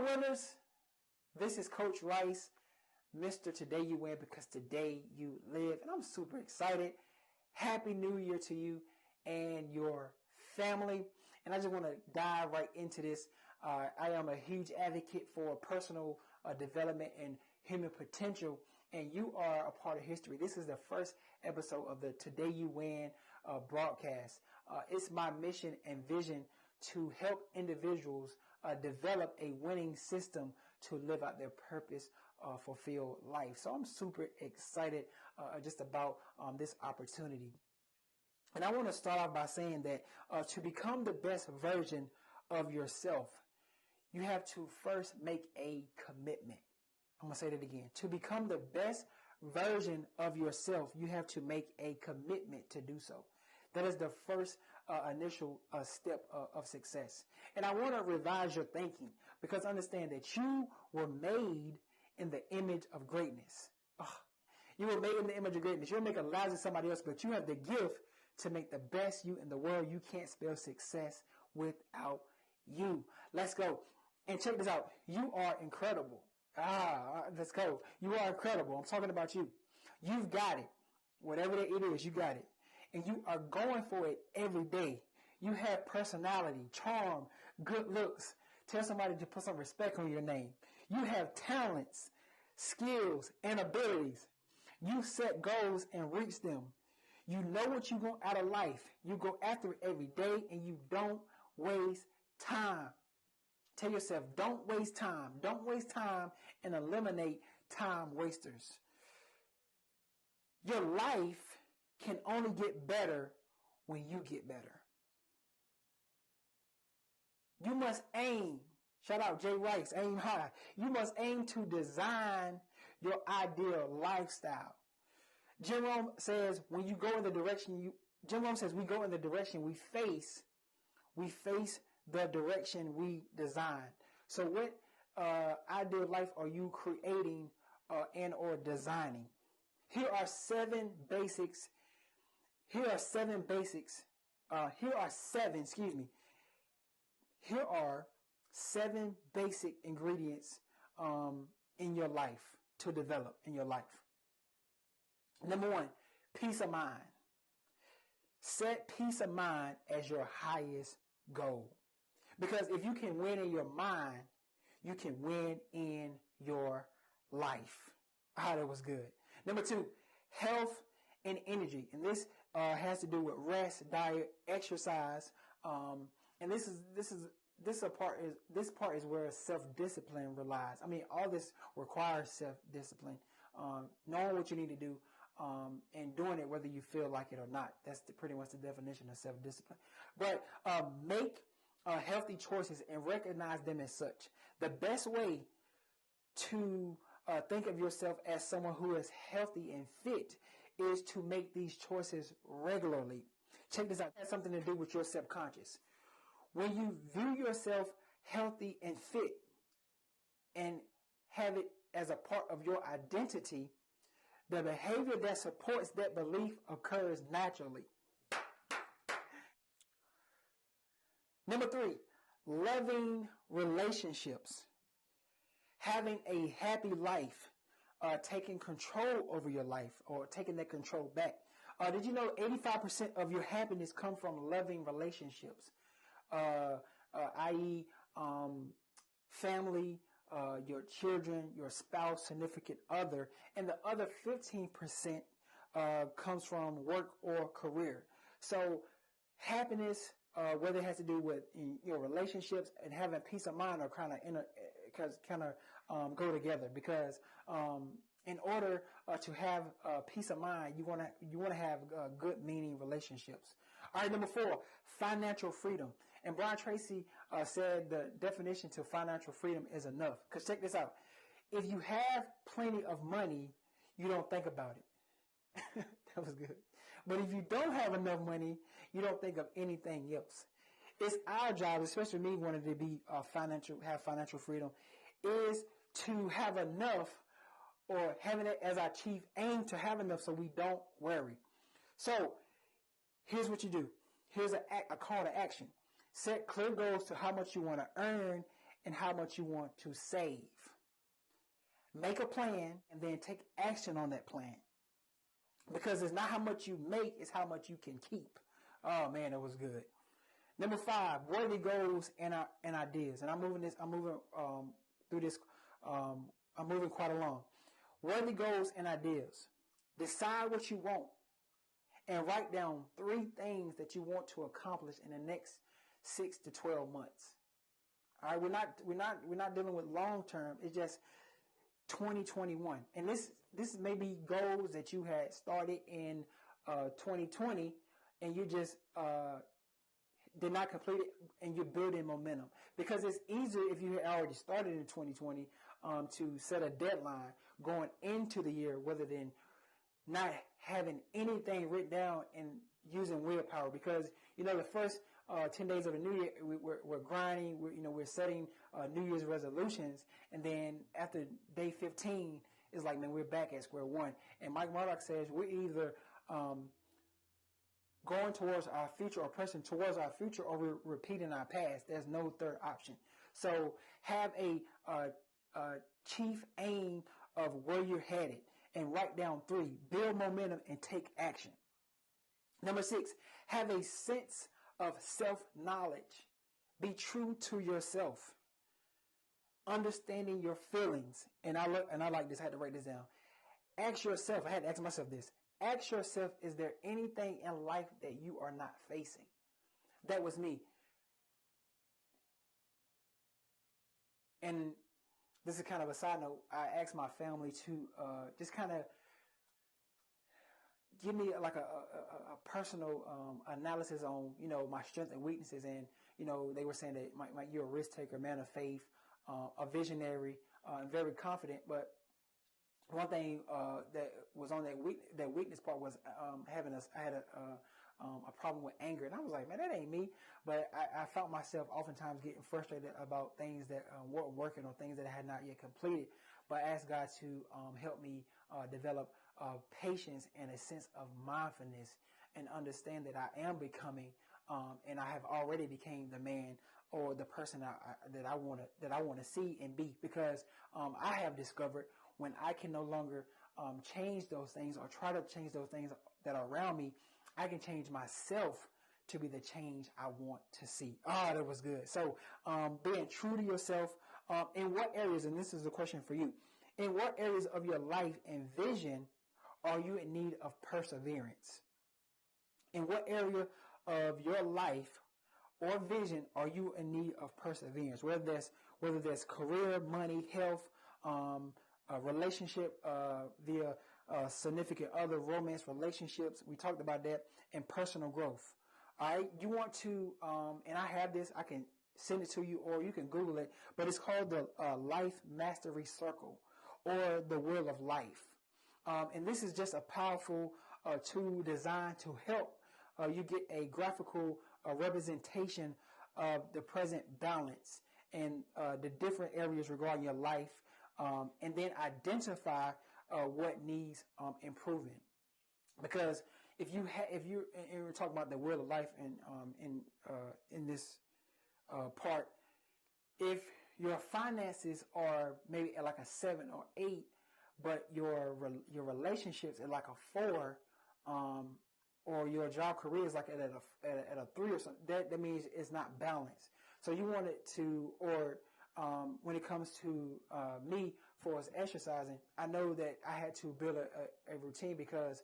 winners. This is Coach Rice, Mr. Today You Win because today you live. And I'm super excited. Happy New Year to you and your family. And I just want to dive right into this. I am a huge advocate for personal development and human potential, and you are a part of history. This is the first episode of the Today You Win broadcast. It's my mission and vision to help individuals develop a winning system to live out their purpose, fulfill life. So I'm super excited just about this opportunity. And I want to start off by saying that to become the best version of yourself, you have to first make a commitment. I'm going to say that again. To become the best version of yourself, you have to make a commitment to do so. That is the first initial step of success. And I want to revise your thinking because understand that you were made in the image of greatness. You were made in the image of greatness. You'll make a lousy somebody else, but you have the gift to make the best you in the world. You can't spell success without you. Let's go. And check this out. You are incredible. Let's go. You are incredible. I'm talking about you. You've got it. Whatever it is, you got it. And you are going for it every day. You have personality, charm, good looks. Tell somebody to put some respect on your name. You have talents, skills, and abilities. You set goals and reach them. You know what you want out of life. You go after it every day and you don't waste time. Tell yourself, don't waste time. Don't waste time and eliminate time wasters. Your life can only get better when you get better. You must aim. Shout out Jay Rice, aim high. You must aim to design your ideal lifestyle. Jim Rome says when you go in the direction Jim Rome says we go in the direction we face the direction we design. So what ideal life are you creating and or designing? Here are seven basic ingredients in your life to develop in your life. Number one, peace of mind. Set peace of mind as your highest goal. Because if you can win in your mind, you can win in your life. That was good. Number two, health and energy. And this has to do with rest, diet, exercise. And this part is where self-discipline relies. I mean, all this requires self-discipline. Knowing what you need to do, and doing it whether you feel like it or not. That's pretty much the definition of self-discipline. But make healthy choices and recognize them as such. The best way to think of yourself as someone who is healthy and fit is to make these choices regularly. Check this out. It has something to do with your subconscious. When you view yourself healthy and fit and have it as a part of your identity, the behavior that supports that belief occurs naturally. Number three, loving relationships. Having a happy life, taking control over your life or taking that control back. Did you know 85% of your happiness comes from loving relationships, i.e. family, your children, your spouse, significant other, and the other 15% comes from work or career. So happiness, whether it has to do with your relationships and having peace of mind, are kind of go together. Because in order to have peace of mind, you want to have good, meaning relationships. All right, number four, financial freedom. And Brian Tracy said the definition to financial freedom is enough. Because check this out: if you have plenty of money, you don't think about it. That was good. But if you don't have enough money, you don't think of anything else. It's our job, especially me wanting to be have financial freedom, is to have enough, or having it as our chief aim to have enough so we don't worry. So here's what you do. Here's a call to action. Set clear goals to how much you want to earn and how much you want to save. Make a plan and then take action on that plan. Because it's not how much you make, it's how much you can keep. Oh man, that was good. Number 5, worthy goals and ideas. And I'm moving through this. I'm moving quite along. Worthy goals and ideas. Decide what you want and write down 3 things that you want to accomplish in the next 6 to 12 months. All right, we're not dealing with long term. It's just 2021, and this may be goals that you had started in 2020, and you just did not complete it, and you're building momentum. Because it's easier if you had already started in 2020 to set a deadline going into the year, rather than not having anything written down and using willpower. Because the first 10 days of the new year, we're grinding. We're setting New Year's resolutions, and then after day 15, it's like, man, we're back at square one. And Mike Murdock says we're either going towards our future or pressing towards our future, or we're repeating our past. There's no third option. So have a chief aim of where you're headed, and write down 3. Build momentum and take action. Number 6, have a sense of self-knowledge. Be true to yourself. Understanding your feelings. And I like this. I had to write this down. Ask yourself. I had to ask myself this. Ask yourself, is there anything in life that you are not facing? That was me. And this is kind of a side note. I asked my family to just kind of give me like a personal analysis on, my strengths and weaknesses. And, they were saying that Mike, you're a risk taker, man of faith, a visionary, and very confident. But one thing that was on that weakness part was I had a problem with anger. And I was like, man, that ain't me. But I found myself oftentimes getting frustrated about things that weren't working, or things that I had not yet completed. But I asked God to help me develop patience and a sense of mindfulness, and understand that I am becoming, and I have already became the man or the person that I want to see and be. Because I have discovered when I can no longer change those things or try to change those things that are around me, I can change myself to be the change I want to see. That was good. So being true to yourself. In what areas, and this is a question for you, in what areas of your life and vision are you in need of perseverance? In what area of your life or vision are you in need of perseverance? Whether that's career, money, health, a relationship via significant other, romance relationships. We talked about that, and personal growth. All right, you want to, and I have this. I can send it to you, or you can Google it. But it's called the Life Mastery Circle, or the Wheel of Life. And this is just a powerful tool designed to help you get a graphical representation of the present balance and the different areas regarding your life, and then identify what needs improving. Because if we're talking about the Wheel of Life, and in this part, if your finances are maybe at like a 7 or 8, but your relationships at like a 4, or your job career is like at a 3 or something, that means it's not balanced. So you want it to, or when it comes to me, for us exercising, I know that I had to build a routine, because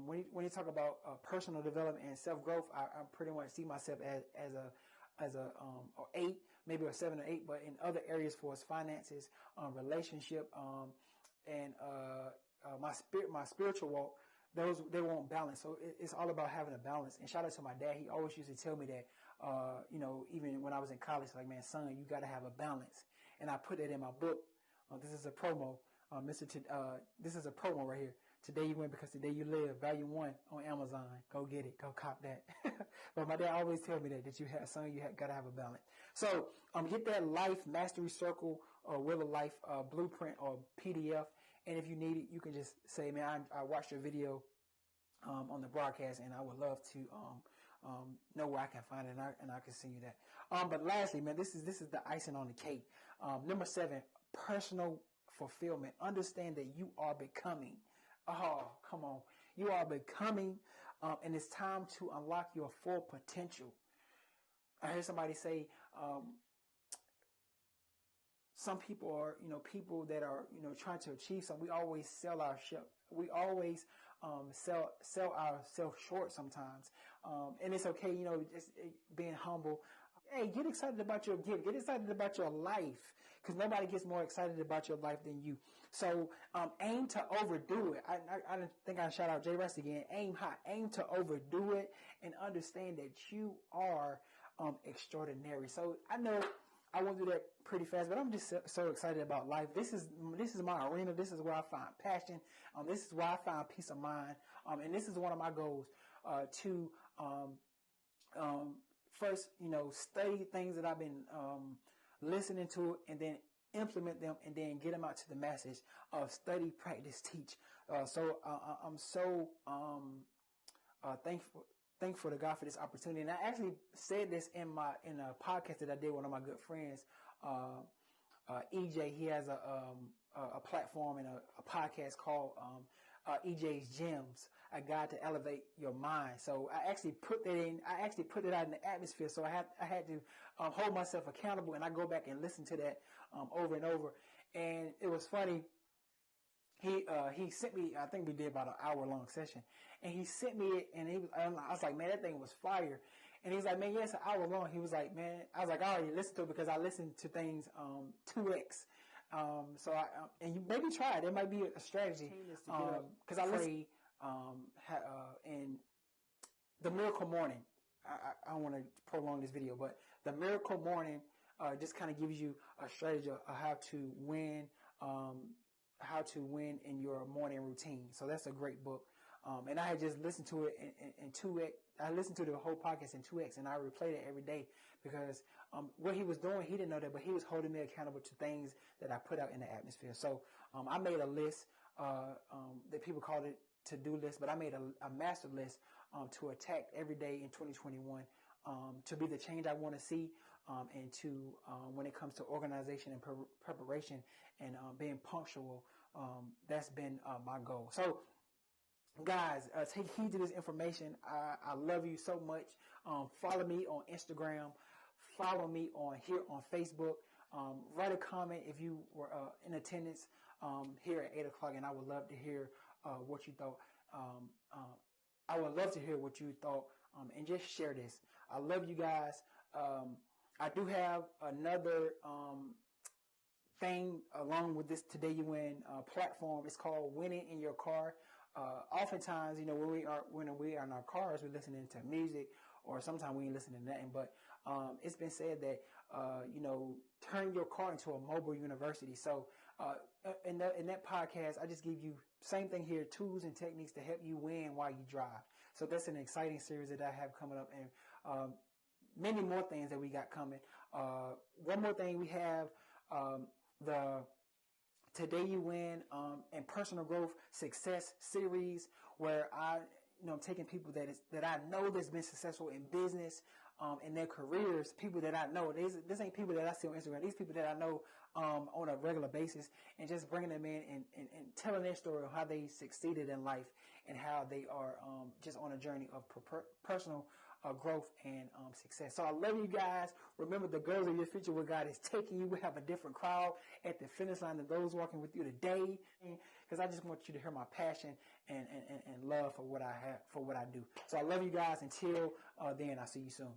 when you talk about personal development and self growth, I pretty much see myself as a 8, maybe a 7 or 8. But in other areas, for us finances, relationship, and my spiritual walk, they won't balance. So it's all about having a balance. And shout out to my dad. He always used to tell me that, even when I was in college, like, man, son, you got to have a balance. And I put that in my book. This is a promo, this is a promo right here. Today You Win Because Today You Live, Volume 1 on Amazon. Go get it. Go cop that. But my dad always tell me that you got to have a balance. So get that Life Mastery Circle or Wheel of Life blueprint or PDF. And if you need it, you can just say, man, I watched your video on the broadcast, and I would love to know where I can find it, and I can send you that. But lastly, man, this is the icing on the cake. Number 7, personal fulfillment. Understand that you are becoming. Oh, come on. You are becoming, and it's time to unlock your full potential. I heard somebody say, some people are, people that are, trying to achieve something. We always sell our ship. We always sell ourselves short sometimes. And it's okay, just being humble. Hey, get excited about your gift. Get excited about your life, because nobody gets more excited about your life than you. So aim to overdo it. I think I shout out Jay Rest again. Aim high. Aim to overdo it, and understand that you are extraordinary. So I know I won't do that pretty fast, but I'm just so excited about life. This is my arena. This is where I find passion. This is where I find peace of mind. And this is one of my goals to first, study things that I've been listening to, and then implement them, and then get them out to the masses. Study, practice, teach. So I'm so thankful to God for this opportunity. And I actually said this in a podcast that I did with one of my good friends, EJ. He has a platform and a podcast called EJ's Gems, a guide to elevate your mind. So I actually put that out in the atmosphere. So I had to hold myself accountable, and I go back and listen to that over and over. And it was funny. He sent me, I think we did about an hour-long session, and he sent me it, and I was like, man, that thing was fire. And he's like, man, yeah, it's an hour long. He was like, man, I was like, I already listened to it because I listened to things 2x. So and you maybe try it. It might be a strategy. Because I listen in the Miracle Morning. I don't want to prolong this video, but the Miracle Morning just kind of gives you a strategy of how to win. How to win in your morning routine. So that's a great book. And I had just listened to it in 2x. I listened to the whole podcast in 2x, and I replayed it every day because what he was doing, he didn't know that, but he was holding me accountable to things that I put out in the atmosphere. So I made a list that people called it to-do list, but I made a master list to attack every day in 2021 to be the change I want to see, and to when it comes to organization and preparation and being punctual. That's been my goal. So, guys, take heed to this information. I love you so much. Follow me on Instagram. Follow me here on Facebook. Write a comment if you were in attendance here at 8 o'clock, and I would love to hear what you thought. I would love to hear what you thought, and just share this. I love you guys. I do have another thing along with this Today You Win platform. It's called Winning in Your Car. Oftentimes, when we are in our cars, we're listening to music, or sometimes we ain't listening to nothing. But it's been said that turn your car into a mobile university. So in that podcast, I just give you same thing here, tools and techniques to help you win while you drive. So that's an exciting series that I have coming up, and many more things that we got coming. One more thing we have. The Today You Win and Personal Growth Success series, where I'm taking people that I know that's been successful in business, in their careers, people that I know. This ain't people that I see on Instagram. These people that I know on a regular basis, and just bringing them in and telling their story of how they succeeded in life and how they are just on a journey of personal growth and success. So I love you guys. Remember, the goals of your future, where God is taking you. We have a different crowd at the finish line than those walking with you today, because I just want you to hear my passion and love for what I have, for what I do. So I love you guys. Until then, I'll see you soon.